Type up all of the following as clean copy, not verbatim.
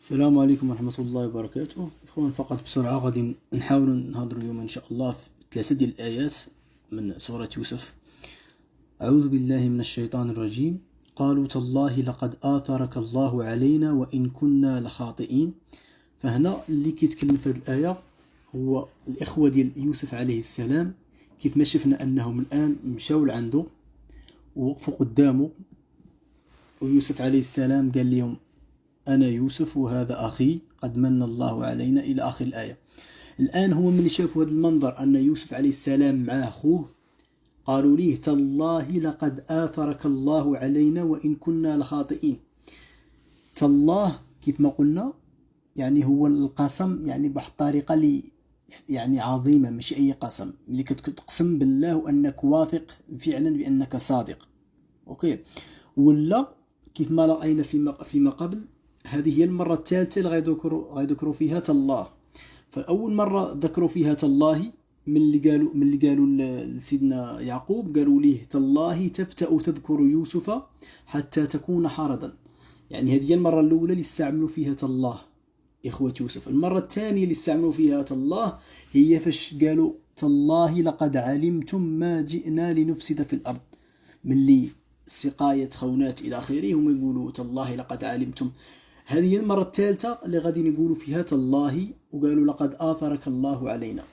السلام عليكم ورحمة الله وبركاته. إخوان، فقط بسرعة غادي نحاول نهضر اليوم إن شاء الله في 3 ديال الآيات من سورة يوسف. أعوذ بالله من الشيطان الرجيم. قالوا تالله لقد آثرك الله علينا وإن كنا لخاطئين. فهنا اللي كيتكلم في هذه الآية هو الإخوة ديال يوسف عليه السلام، كيف ما شفنا أنهم الآن مشاو لعنده ووقفوا قدامه، ويوسف عليه السلام قال لهم أنا يوسف وهذا أخي قد من الله علينا إلى آخر الآية. الآن هو من شافوا هذا المنظر أن يوسف عليه السلام مع أخوه قالوا ليه تالله لقد آثرك الله علينا وإن كنا لخاطئين. تالله كيف ما قلنا يعني هو القسم، يعني بواحد الطريقة اللي يعني عظيمة، مش أي قسم، اللي كتقسم بالله وأنك واثق فعلا بأنك صادق. أوكي، ولا كيف ما رأينا فيما قبل، هذه هي المرة الثالثة اللي غيذكروا فيها تالله. فأول مرة ذكروا فيها تالله من اللي قالوا لسيدنا يعقوب، قالوا ليه تالله تفتأ تذكر يوسف حتى تكون حرضا. يعني هذه هي المرة الأولى اللي استعملوا فيها تالله إخوة يوسف. المرة الثانية اللي استعملوا فيها تالله هي فاش قالوا تالله لقد علمتم ما جئنا لنفسد في الأرض، من اللي سقاية خونات إلى آخره، هم يقولوا تالله لقد علمتم. هذه هي المرة الثالثة اللي غادي نقولوا فيها تالله، وقالوا لقد آثرك الله علينا.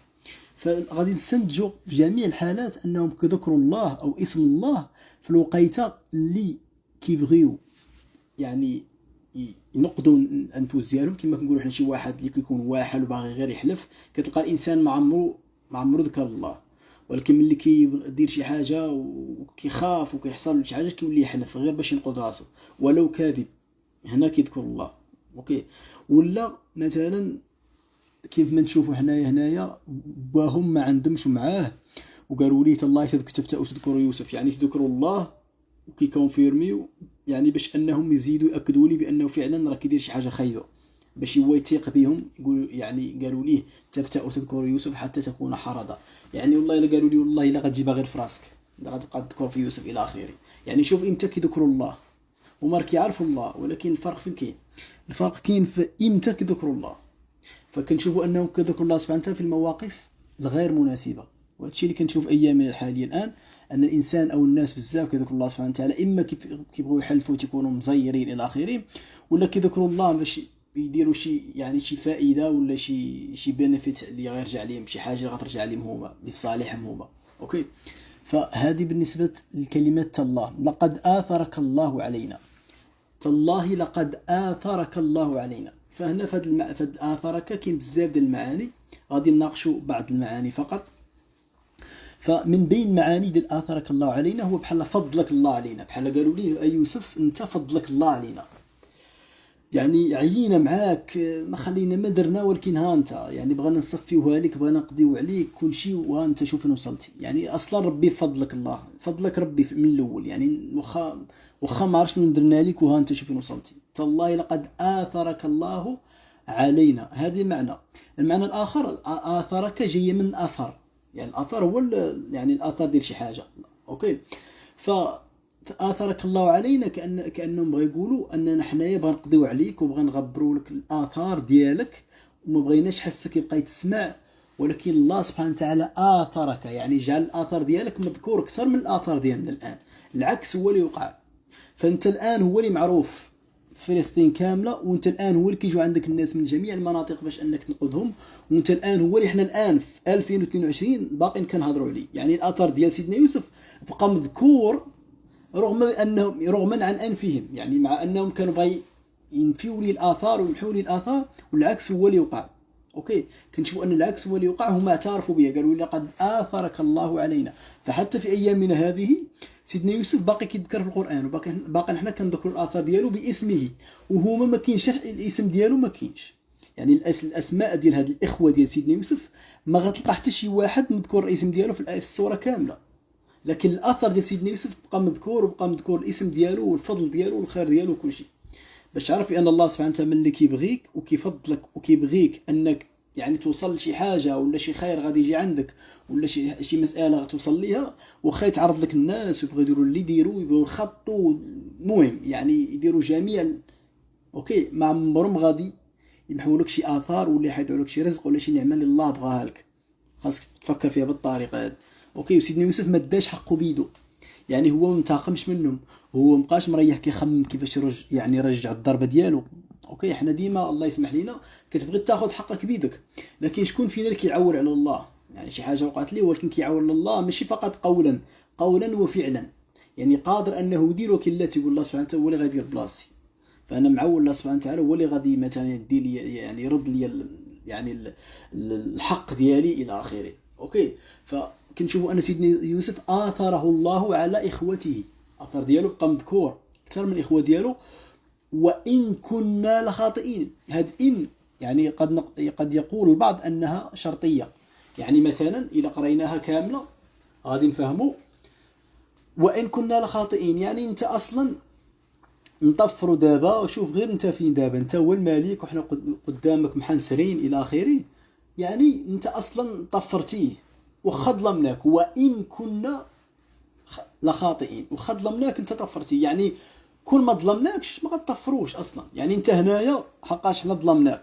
فغادي نستنتجوا في جميع الحالات أنهم كذكروا الله أو اسم الله في الوقيته اللي كيبغيو يعني ينقضوا الأنفس ديالهم. كما كنقولوا حنا شي واحد اللي كيكون واحد وباغي غير يحلف، كتلقى الإنسان ما عمرو ذكر الله، ولكن ملي كيدير شي حاجة وكيخاف وكيحصل له شي حاجة كيولي يحلف غير باش ينقض راسو ولو كاذب، هنا كيذكر الله. اوكي، ولا مثلا كيف ما نشوفوا حنايا هنايا باهم ما عندهمش معاه وقالوا ليه تالله تفتأوا تذكروا يوسف، يعني تذكروا الله وكيكونفيرميو، يعني باش انهم يزيدوا ياكدوا لي بانه فعلا راه كيدير شي حاجه خايبه، باش هو يثيق بهم. يقول يعني قالوا ليه تفتأوا تذكروا يوسف حتى تكون حرضا، يعني والله الا قالوا لي والله الا غتجيبها غير في راسك، غتبقى تذكر في يوسف الى اخره. يعني شوف امتى كيذكروا الله وما كيعرفوا الله، ولكن الفرق فين كاين؟ الفرق كاين في امتى كيذكروا الله. فكنشوفوا انهم كيذكروا الله سبحانه وتعالى في المواقف الغير مناسبه، وهذا الشيء اللي كنشوف ايامنا الحاليه الان، ان الانسان او الناس بزاف كيذكروا الله سبحانه وتعالى اما كيبغوا يحلفوا تيكونوا مزيرين الى اخره، ولا كيذكروا الله باش يديروا شي يعني شي فائده ولا شي بينيفيت اللي غيرجع عليهم، شي حاجه غترجع عليهم هما اللي في صالحهم هما. اوكي، فهذه بالنسبه لكلمه الله. لقد آثرك الله علينا، تالله لقد آثرك الله علينا. فهنا فهاد آثرك كاين بزاف ديال المعاني، غادي نناقشوا بعض المعاني فقط. فمن بين معاني ديال آثرك الله علينا هو بحال فضلك الله علينا، بحال قالوا ليه أي يوسف أنت فضلك الله علينا، يعني عيينا معاك ما خلينا ما درنا، ولكن ها انت يعني بغينا نصفيوها لك، بغينا نقضيو عليك كل شيء، وها انت شوف فين وصلتي. يعني اصلا ربي فضلك الله، فضلك ربي من الاول، يعني واخا ما عرفش من درنا لك، وها انت شوف فين وصلتي. تالله لقد آثرك الله علينا، هذه معنى. المعنى الاخر آثرك جايه من اثر، يعني الاثر هو يعني الاثر ديال شي حاجه. اوكي، آثرك الله علينا كأنهم بغا يقولوا أننا حنايا بغا نقضيو عليك وبغا نغبروا لك الآثار ديالك، وما بغيناش حسك يبقى يتسمع، ولكن الله سبحانه وتعالى آثرك، يعني جعل الآثار ديالك مذكور أكثر من الآثار ديالنا الآن. العكس هو اللي وقع. فأنت الآن هو اللي معروف في فلسطين كاملة، وانت الآن هو اللي كيجوا عندك الناس من جميع المناطق باش أنك تنقذهم، وانت الآن هو اللي حنا الآن في 2022 باقين كنهضروا عليه. يعني الآثار ديال سيدنا يوسف بقى مذكور رغما عن أنفهم، يعني مع أنهم كانوا باغي ينفيوا لي الآثار ويمحوا لي الآثار، والعكس هو اللي وقع. أوكي، كنشوفوا أن العكس هو اللي وقع، هم اعترفوا به، قالوا لقد آثرك الله علينا. فحتى في أيامنا هذه سيدنا يوسف باقي كيذكر في القرآن، وباقي حنا كنذكروا الآثار ديالو باسمه، وهما ما كاينش الاسم ديالو، ما كاينش. يعني الأسماء ديال هاد الإخوة ديال سيدنا يوسف ما غتلقى حتى شي واحد مذكور الاسم ديالو في السورة كاملة، لكن الاثر ديال سيدنا يوسف بقى مذكور، وبقى مذكور الاسم ديالو والفضل ديالو والخير ديالو وكل شيء، باش تعرف بان الله سبحانه وتعالى ملي كيبغيك وكيفضلك وكيبغيك انك يعني توصل لشي حاجه ولا شي خير غادي يجي عندك، ولا شي مساله غتوصل ليها، واخا يتعرض لك الناس ويبغوا يديروا اللي يديروا، يبغوا يخطوا، المهم يعني يديروا جميع اوكي، ما عمرهم غادي يمحوا لك شي اثار ولا يحيدوا لك شي رزق ولا شي نعمه اللي الله بغاها لك. خاصك تفكر فيها بالطريقه هذه. اوكي. وسيدنا يوسف ما داش حقه بيدو، يعني هو ما انتقمش منهم، هو مابقاش مريح كيخمم كيفاش يرجع الضربه ديالو. اوكي. حنا ديما الله يسمح لينا كتبغي تاخذ حقك بيدك، لكن شكون فينا اللي كيعول على الله؟ يعني شي حاجه وقعت ليه ولكن كيعول على الله ماشي فقط قولا وفعلا، يعني قادر انه يدير، ولكن لا تيقول الله سبحانه وتعالى هو اللي غيدير بلاصتي، فانا معول الله سبحانه وتعالى هو اللي غادي مثلا يدي لي، يعني يرد لي يعني الحق ديالي الى اخره. اوكي. فكنشوفوا ان سيدنا يوسف اثره الله على اخوته، اثر ديالو بقى مذكور اكثر من الاخوه ديالو. وان كنا لخاطئين، هاد ان يعني قد يقول البعض انها شرطيه، يعني مثلا اذا قريناها كامله غادي نفهموا وان كنا لخاطئين، يعني انت اصلا نطفروا دابا وشوف غير انت فين دابا، انت هو الملك وحنا قدامك محنسرين الى اخره، يعني انت اصلا طفرتيه وخا ظلمناك. وان كنا لخاطئين وخا ظلمناك انت طفرتيه، يعني كل ما ظلمناكش ما غتطفروش اصلا، يعني انت هنايا حقاش حنا ظلمناك.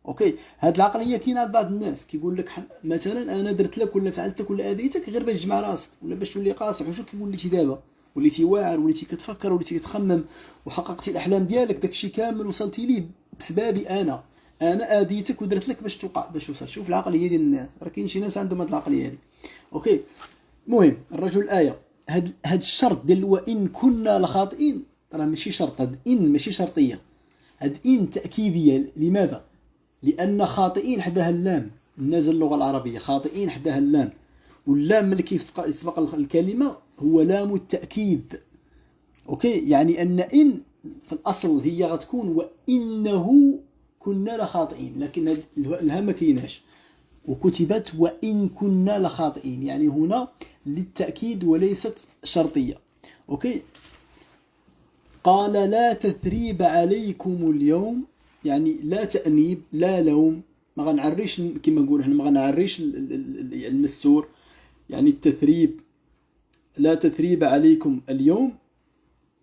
اوكي. هاد العقليه كاينه عند بعض الناس كيقول لك مثلا انا درت لك ولا فعلت لك ولا اذيتك غير باش تجمع راسك ولا باش تولي قاصح. وشو وليتي دابا؟ وليتي واعر، وليتي كتفكر، وليتي كتخمم وحققتي الاحلام ديالك، داكشي كامل وصلتي ليه بسببي انا اذيتك ودرت لك باش توقع باش توصل. شوف العقليه ديال الناس، راه كاين شي ناس عندهم هاد العقليه هذه. اوكي. المهم الرجل الايه هاد الشرط ديال وان كنا لخاطئين راه ماشي شرط، هاد ان ماشي شرطيه، هاد ان تاكيديه. لماذا؟ لان خاطئين حداها اللام، نازل اللغه العربيه خاطئين حداها اللام، واللام ملي كيسبق الكلمه هو لام التاكيد. اوكي. يعني ان في الاصل هي غتكون وانه كنا لخاطئين، لكن الهاء ما كايناش وكتبت وان كنا لخاطئين، يعني هنا للتاكيد وليست شرطيه. اوكي. قال لا تثريب عليكم اليوم، يعني لا تأنيب لا لوم، ما غنعريش كما نقول هنا، ما غنعريش المستور، يعني التثريب لا تثريب عليكم اليوم،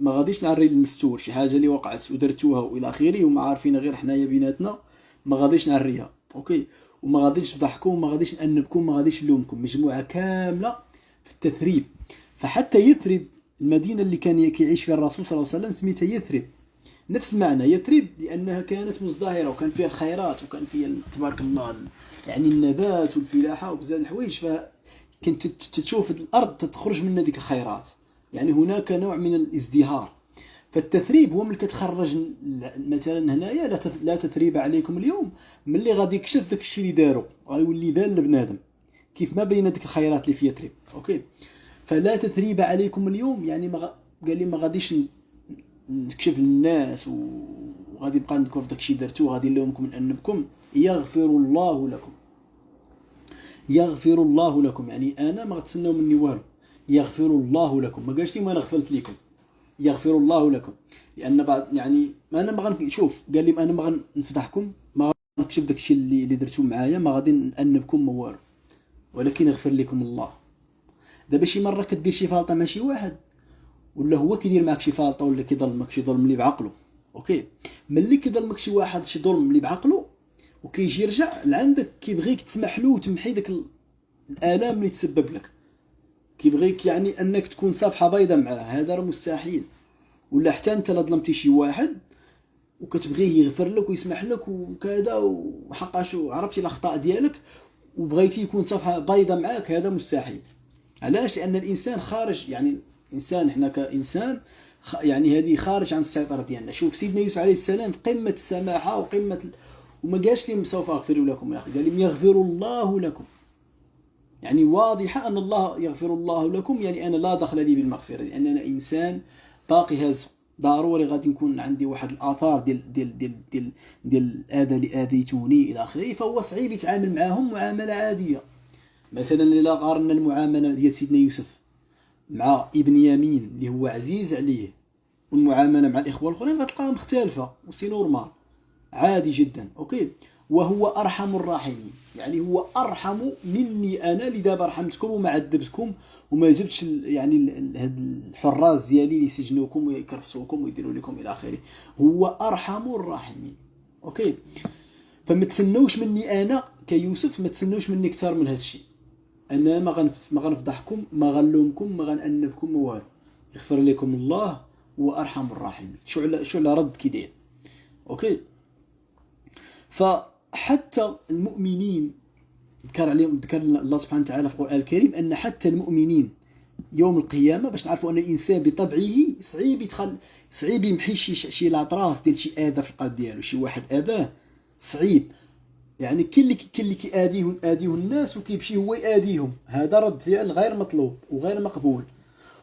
ما غاديش نعري المستور شي حاجه اللي وقعت ودرتوها والى اخره وما عارفين غير حنايا بيناتنا، ما غاديش نعريها. اوكي. وما غاديش نفضحكم، ما غاديش نأنبكم، ما غاديش نلومكم، مجموعه كامله في التثريب. فحتى يثرب المدينه اللي كان كيعيش فيها الرسول صلى الله عليه وسلم سميتها يثرب، نفس المعنى يثرب، لانها كانت مزدهره وكان فيها الخيرات وكان فيها تبارك الله يعني النبات والفلاحه وبزاف الحوايج، فكنت تشوف الارض تخرج منها ديك الخيرات، يعني هناك نوع من الازدهار. فالتثريب هو ملي كتخرج مثلا هنايا لا تثريب عليكم اليوم، ملي غادي يكشف داك الشيء اللي دارو غيولي بان لبنادم كيف ما بين ديك الخيرات اللي في يثرب. اوكي. فلا تثريب عليكم اليوم، يعني قال لي ما غاديش نكشف للناس وغادي نبقى نذكر في داكشي درتو غادي نلومكم نأنبكم. يغفر الله لكم، يغفر الله لكم، يعني انا ما غتسناو مني والو، يغفر الله لكم، ما قالش لي ما انا غفرت لكم، يغفر الله لكم. لان بعد يعني انا ما غنشوف، قال لي انا ما غنفضحكم، ما غنكشف داكشي اللي درتو معايا، ما غادي نأنبكم ما والو، ولكن يغفر لكم الله. دابا شي مره كدير شي فالطه مع شي واحد ولا هو كيدير معك شي فالطه ولا كيظلمك شي ظلم اللي بعقله. اوكي. ملي كيظلمك شي واحد شي ظلم اللي بعقله وكيجي يرجع لعندك كيبغيك تسمح له وتمحي داك الالام اللي تسبب لك، كيبغيك يعني انك تكون صفحه بيضاء معاه، هذا راه مستحيل. ولا حتى انت لا ظلمتي شي واحد وكتبغيه يغفر لك ويسمح لك وكذا وحقاش عرفتي الاخطاء ديالك وبغيتي يكون صفحه بيضاء معاك، هذا مستحيل. علاش؟ لان الانسان خارج، يعني الانسان حنا كانسان يعني هذه خارج عن السيطره ديالنا. شوف سيدنا يوسف عليه السلام في قمه السماحه وقمه وما قالش لهم سوف اغفر لكم يا اخي، قال لهم يغفر الله لكم، يعني واضحه ان الله يغفر الله لكم، يعني انا لا دخل لي بالمغفره، لان انا انسان باقي هاز، ضروري غادي نكون عندي واحد الاثار ديال الاذى اللي اذيتوني الى اخره، فهو صعيب يتعامل معاهم معامله عاديه. مثلا الا قارنا المعامله ديال سيدنا يوسف مع ابن يمين اللي هو عزيز عليه والمعامله مع الاخوه الاخرين غتلقاها مختلفه وسي نورمال عادي جدا. اوكي. وهو ارحم الراحمين، يعني هو ارحم مني انا اللي دابا رحمتكم وما عذبتكم وما جبتش يعني هاد الحراس ديالي اللي يسجنوكم ويكرفسوكم ويديروا لكم الى اخره، هو ارحم الراحمين. اوكي. فما تسنوش مني انا كيوسف، ما تسنوش مني اكثر من هذا الشيء. انا ما غنفضحكم، ما غنلومكم، ما غنأنبكم، ما والو. يغفر لكم الله هو ارحم الراحمين. شو على رد كي داير. اوكي. فحتى المؤمنين ذكر الله سبحانه وتعالى في القرآن الكريم ان حتى المؤمنين يوم القيامه، باش نعرفوا ان الانسان بطبعه صعيب يمحي شي لاطراس ديال شي اذى في القلب ديالو، شي واحد اذاه صعيب. يعني كاين اللي كيأذيه الناس وكيمشي هو يأذيهم، هذا رد فعل غير مطلوب وغير مقبول.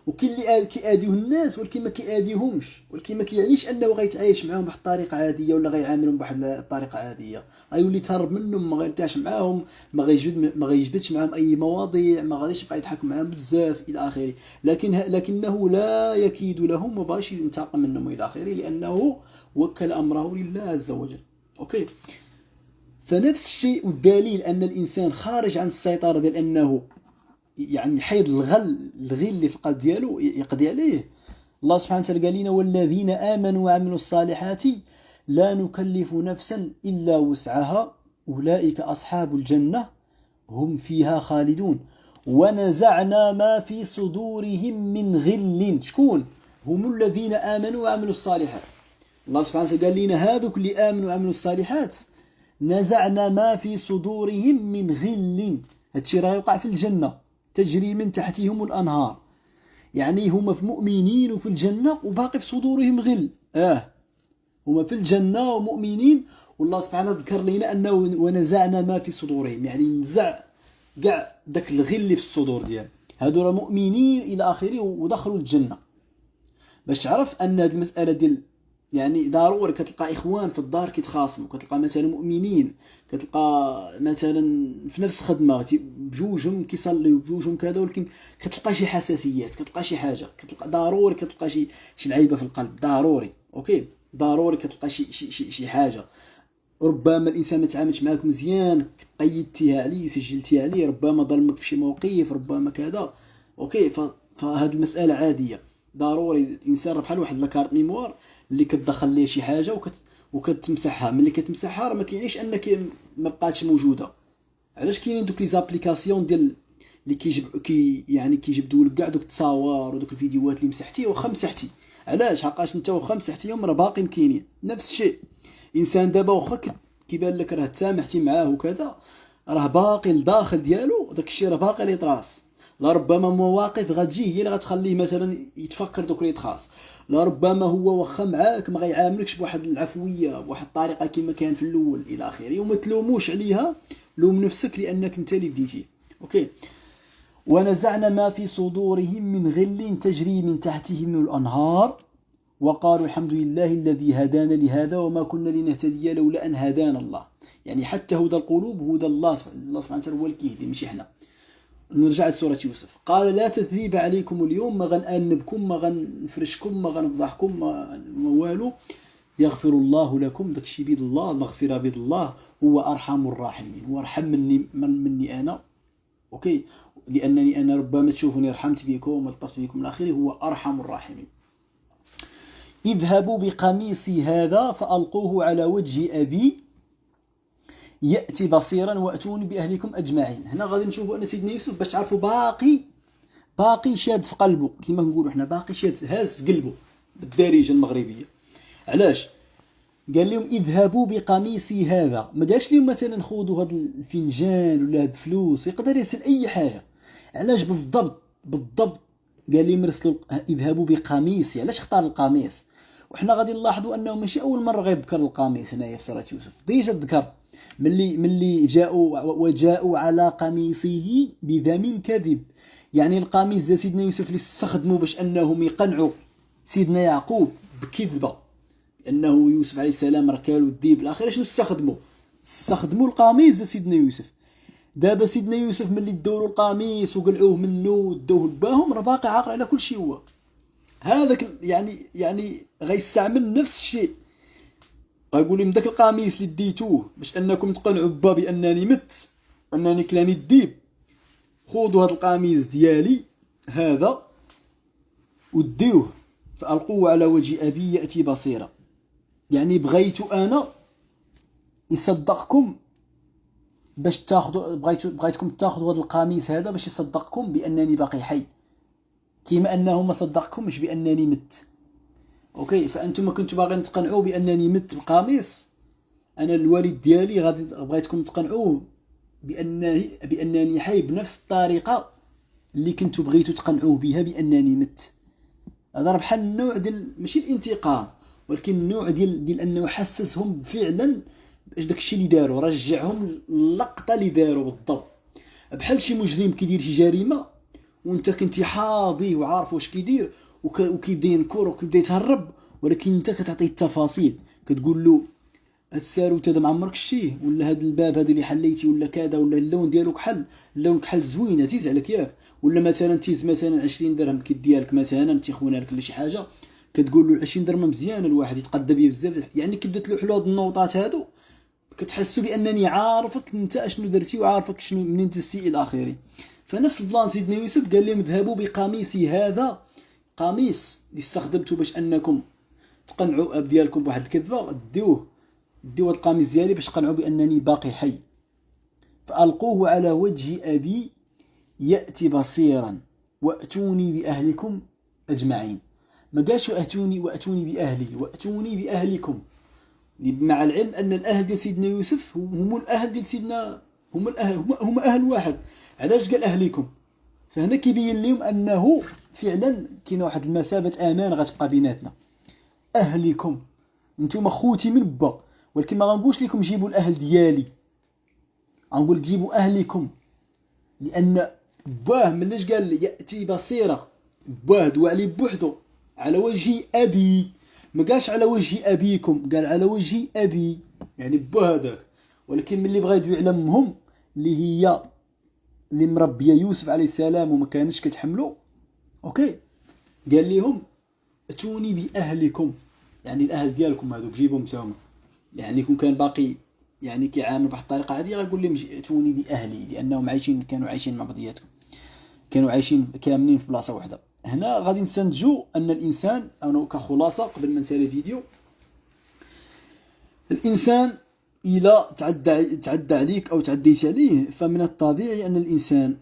وكاين اللي كيأذيه الناس ولكن ما كيأذيهمش، ولكن ما كيعنيش انه غيتعايش معاهم بواحد الطريقه عاديه ولا غيعاملهم بواحد الطريقه عاديه، غيولي تهرب منهم، ما غيرتاحش معاهم، ما غيجبدش معاهم اي مواضيع، ما غاديش يبقى يضحك معاهم بزاف الى اخره. لكنه لا يكيد لهم، ما باغيش ينتقم منهم الى اخره، لانه وكل امره لله عز وجل. اوكي. فنفس الشيء، والدليل ان الانسان خارج عن السيطره ديال انه يعني يحيد الغل اللي في القلب ديالو يقضي عليه. الله سبحانه وتعالى قال لنا: والذين آمنوا وعملوا الصالحات لا نكلف نفسا إلا وسعها أولئك أصحاب الجنة هم فيها خالدون ونزعنا ما في صدورهم من غل. شكون هم الذين آمنوا وعملوا الصالحات؟ الله سبحانه وتعالى قال لنا هذوك اللي آمنوا وعملوا الصالحات نزعنا ما في صدورهم من غل. هادشي راه يوقع في الجنة، تجري من تحتهم الأنهار. يعني هما في مؤمنين وفي الجنة وباقي في صدورهم غل. هما في الجنة ومؤمنين، والله سبحانه ذكر لنا أنه ونزعنا ما في صدورهم، يعني نزع كاع داك الغل اللي في الصدور ديالهم. هادو راه مؤمنين إلى آخره ودخلوا الجنة. باش تعرف أن هذه المسألة ديال يعني ضروري كتلقى اخوان في الدار كيتخاصموا، كتلقى مثلا مؤمنين، كتلقى مثلا في نفس الخدمه بجوجهم كيصليو بجوجهم كذا، ولكن كتلقى شي حساسيات، كتلقى شي حاجه، كتلقى ضروري كتلقى شي لعيبه في القلب، ضروري. اوكي. ضروري كتلقى شي حاجه. ربما الانسان ما تعاملش معاك مزيان، قيدتيها عليه، سجلتيها عليه، ربما ظلمك في شي موقف، ربما كذا. اوكي. فهاد المساله عاديه. ضروري الانسان راه بحال واحد لاكارت ميموار اللي كتدخل ليه شي حاجه وكتمسحها. ملي كتمسحها راه ما كيعنيش انك ما بقاتش موجوده. علاش كاينين دوك لي زابليكاسيون ديال اللي كيجبدوا لك كاع دوك التصاور ودوك الفيديوهات اللي مسحتي واخا مسحتي. علاش؟ حقاش انت واخا مسحتيهم راه باقيين كاينين. نفس الشيء انسان دابا واخا كيبان لك راه تسامحتي معاه وكذا، راه باقي الداخل ديالو داك الشيء راه باقي لي طراس. لا ربما مواقف غتجي هي اللي غتخليه مثلا يتفكر دوك لي تخاص. لا ربما هو واخا معاك ما غيعاملكش بواحد العفويه، بواحد الطريقه كما كان في الاول الى اخره. وما تلوموش عليها، لوم نفسك لانك انت اللي بديتي. اوكي. ونزعنا ما في صدورهم من غل تجري من تحتهم الانهار وقالوا الحمد لله الذي هدانا لهذا وما كنا لنهتدي لولا ان هدانا الله. يعني حتى هدى القلوب هدى الله سبحانه وتعالى هو اللي كيهدي، ماشي حنا. نرجع لسورة يوسف. قال: لا تثريب عليكم اليوم، ما غنأنبكم، ما غنفرشكم، ما غنفضحكم، ما والو. يغفر الله لكم. داكشي بيد الله، المغفرة بيد الله. هو أرحم الراحمين، هو أرحم مني أنا. أوكي. لأنني أنا ربما تشوفني رحمت بكم ولطفت بكم إلى آخره. هو أرحم الراحمين. اذهبوا بقميصي هذا فألقوه على وجه أبي يأتي بصيرا وأتوني بأهلكم أجمعين. هنا غادي نشوفوا أن سيدنا يوسف باش تعرفوا باقي شاد في قلبه، كما نقولوا حنا باقي شاد هاز في قلبه بالدارجة المغربية. علاش؟ قال لهم اذهبوا بقميصي هذا. ما قالش لهم مثلا خذوا هذا الفنجان ولا هاد الفلوس، يقدر يرسل أي حاجة. علاش بالضبط قال لهم رسلوا اذهبوا بقميصي؟ علاش اختار القميص؟ وحنا غادي نلاحظوا انه ماشي اول مره غيذكر القميص هنايا في سوره يوسف. ديجا ذكر ملي وجاءوا على قميصه بدم كذب. يعني القميص ديال سيدنا يوسف اللي استخدموا باش انهم يقنعوا سيدنا يعقوب بكذبه انه يوسف عليه السلام راه كالو الذيب الاخير. شنو استخدموا القميص ديال سيدنا يوسف. دابا سيدنا يوسف ملي داو القميص وقلعوه منه ودوه لباهم راه باقي عاقل على كل شيء. هو هذاك يعني غيستعمل نفس الشيء. غيقول لهم داك القميص اللي ديتوه باش انكم تقنعوا با بانني مت، انني كلاني الديب، خذوا هذا القميص ديالي هذا وديوه فألقوه على وجه أبي يأتي بصيرا. يعني بغيت أنا يصدقكم باش تاخذوا، بغيتكم تاخذوا هذا القميص هذا باش يصدقكم بانني باقي حي، كيما انه ما صدقكمش بانني مت. اوكي، فانتم كنتوا باغيين تقنعوا بانني مت بقميص، انا الوالد ديالي غادي بغيتكم تقنعوه بانني حي بنفس الطريقه اللي كنتوا بغيتوا تقنعوه بها بانني مت. هذا بحال النوع ديال ماشي الانتقام، ولكن النوع ديال انه حسسهم فعلا باش داكشي اللي داروا، رجعهم اللقطه اللي داروا بالضبط. بحال شي مجرم كيدير شي جريمه وانت كنتي حاضي وعارف واش كيدير وكيبدا ينكر وكيبدا يتهرب، ولكن انت كتعطيه التفاصيل، كتقول له هاد الساروت هذا ما عمرك شتيه، ولا هاد الباب هذا اللي حليتي، ولا كذا، ولا اللون ديالو كحل، اللون كحل زوينه تيز عليك ياك، ولا مثلا تيز مثلا 20 درهم كديالك مثلا تيخونها لك ولا شي حاجه، كتقول له 20 درهم مزيانه الواحد يتقدى بيه بزاف، يعني كيبدا تلوح له هاد النوطات هادو، كتحسوا بانني عارفك انت اشنو درتي وعارفك شنو منين تسي الى اخره. فنفس البلان سيدنا يوسف قال لهم اذهبوا بقميصي هذا، قميص اللي استخدمته باش انكم تقنعوا اب ديالكم بواحد الكذبه، ديوه هاد القميص ديالي باش تقنعوا بانني باقي حي، فالقوه على وجه ابي ياتي بصيرا واتوني باهلكم اجمعين. ما قالش واتوني باهلي، واتوني باهلكم، مع العلم ان الاهل ديال سيدنا يوسف هم الاهل ديال سيدنا، هم اهل واحد. علاش قال اهليكم؟ فهنا كيبين لهم انه فعلا كاين واحد المثابه امان غتبقى بيناتنا. اهلكم انتم خوتي من با، ولكن ما غنقولش لكم جيبوا الاهل ديالي، غنقول جيبوا اهلكم، لان باه مليش قال ياتي بصيره، باه دوا عليه بوحدو على وجه ابي، ما قالش على وجه ابيكم، قال على وجه ابي، يعني با هذاك. ولكن ملي بغا يدوي على امهم اللي هي اللي مربيه يوسف عليه السلام وما كانش كتحملو، اوكي، قال لهم اتوني باهلكم، يعني الاهل ديالكم هذوك جيبهم تاهما، يعني كون كان باقي يعني كيعامل بواحد الطريقه عاديه غيقول لهم اتوني باهلي، لانهم كانوا عايشين مع بعضياتهم، كانوا عايشين كاملين في بلاصه واحده. هنا غادي نستنتجوا ان الانسان، انا كخلاصه قبل ما نسالي الفيديو، الانسان الى تعدى عليك او تعديت عليه، فمن الطبيعي ان الانسان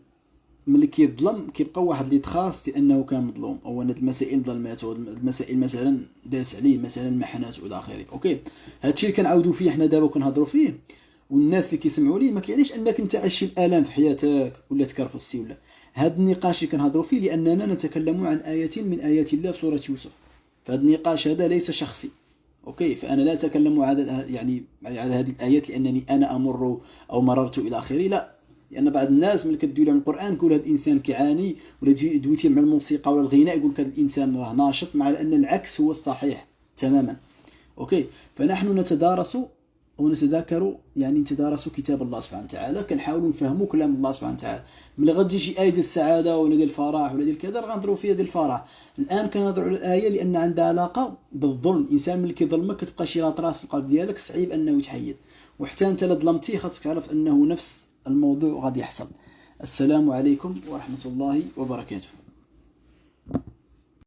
ملي كيظلم كيبقى واحد اللي تخاص لانه كان مظلوم، او ان المسائل ظلماته، المسائل مثلا داس عليه مثلا محنات والى اخره. اوكي، هادشي اللي كنعاودوا فيه حنا دابا وكنهضروا فيه، والناس اللي كيسمعوا لي ما كيعنيش انك انت عايش الالام في حياتك ولا تكرفستي ولا. هذا النقاش اللي كنهضروا فيه لاننا نتكلم عن ايه من ايات الله في سوره يوسف، فهذا النقاش هذا ليس شخصي. اوكي، فانا لا اتكلم يعني على هذه الايات لانني انا امر او مررت الى اخره، لا، لان بعض الناس ملي كدوي لهم القران كيقول هذا الانسان كيعاني، ولا دويتي مع الموسيقى ولا الغناء يقول لك هذا الانسان راه ناشط، مع ان العكس هو الصحيح تماما. اوكي، فنحن نتدارس ونتذاكر، يعني نتدارس كتاب الله سبحانه وتعالى، كنحاولوا نفهموا كلام الله سبحانه وتعالى. ملي غتجي شي ايه ديال السعاده ولا ديال الفرح ولا ديال كذا غنهضروا فيها ديال الفرح. الان كنهضروا على الايه لان عندها علاقه بالظلم. الانسان ملي كيظلمك كتبقى شي راطراس في القلب ديالك صعيب انه يتحيد، وحتى انت لا ظلمتي خاصك تعرف انه نفس الموضوع غادي يحصل. السلام عليكم ورحمه الله وبركاته.